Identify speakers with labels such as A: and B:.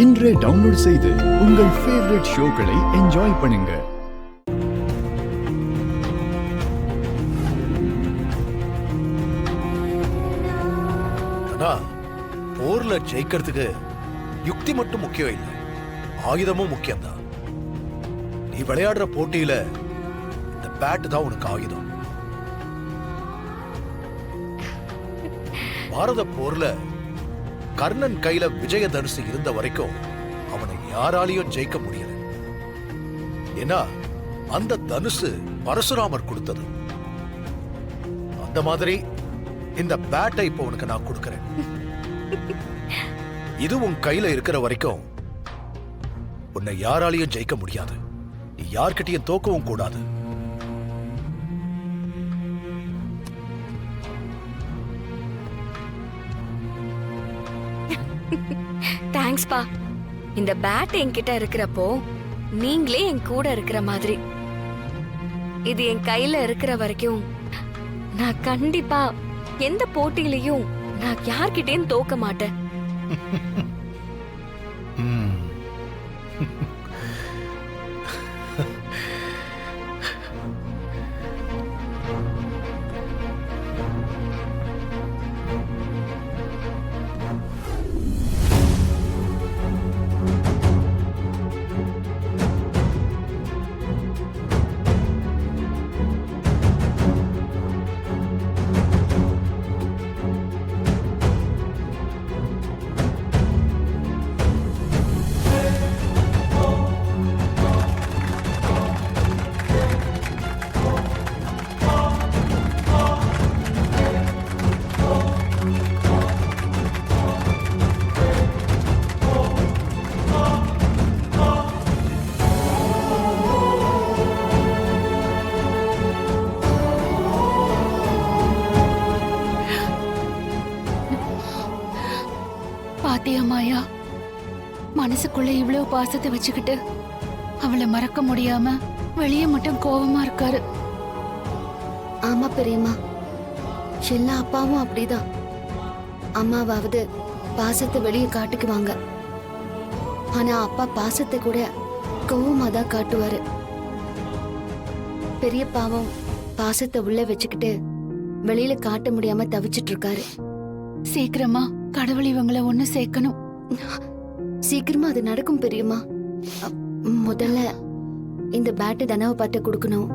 A: இன்றே டவுன்லோட் செய்து உங்கள் ஃபேவரட் ஷோக்களை என்ஜாய் பண்ணுங்க.
B: போர்ல ஜெயிக்கிறதுக்கு யுக்தி மட்டும் முக்கியம் இல்லை, ஆயுதமும் முக்கியம்தான். நீ விளையாடுற போட்டியில இந்த பேட் தான் உனக்கு ஆயுதம். பாரத போர்ல கர்ணன் கையில விஜய தனுசு இருந்த வரைக்கும் அவனை யாராலையும் ஜெயிக்க முடியல. ஏன்னா அந்த தனுசு பரசுராமர் கொடுத்தது. அந்த மாதிரி இந்த பேட்டை இப்போ உனக்கு நான் கொடுக்கிறேன். இது உன் கையில இருக்கிற வரைக்கும் உன்னை யாராலையும் ஜெயிக்க முடியாது. நீ யார்கிட்டயும் தோக்கவும் கூடாது.
C: தேங்க்ஸ் பா. இந்த பேட் என்கிட்ட இருக்கிறப்போ நீங்களே என் கூட இருக்கிற மாதிரி. இது என் கையில இருக்கிற வரைக்கும் நான் கண்டிப்பா எந்த போட்டியிலையும் நான் யார்கிட்டயும் தோக்க மாட்டேன்.
D: பாத்தியா மாயா, மனசுக்குள்ள இவ்வளவு பாசத்தை வச்சுக்கிட்டு அவளை மறக்க முடியாம வெளியே மட்டும் கோவமா இருக்காரு.
E: ஆமா பெரியம்மா, எல்லா அப்பாவும் அப்படிதான். அம்மாவாவது பாசத்தை வெளியே காட்டுக்குவாங்க, ஆனா அப்பா பாசத்தை கூட கோவமா தான் காட்டுவாரு. பெரியப்பாவும் பாசத்தை உள்ள வச்சுக்கிட்டு வெளியில காட்ட முடியாம தவிச்சிட்டு இருக்காரு.
D: சீக்கிரமா கடவுள் இவங்களை ஒண்ணு சேர்க்கணும்.
E: சீக்கிரமா அது நடக்கும் பெரியம்மா. முதல்ல இந்த பேட்டு தனவை பார்த்து கொடுக்கணும்.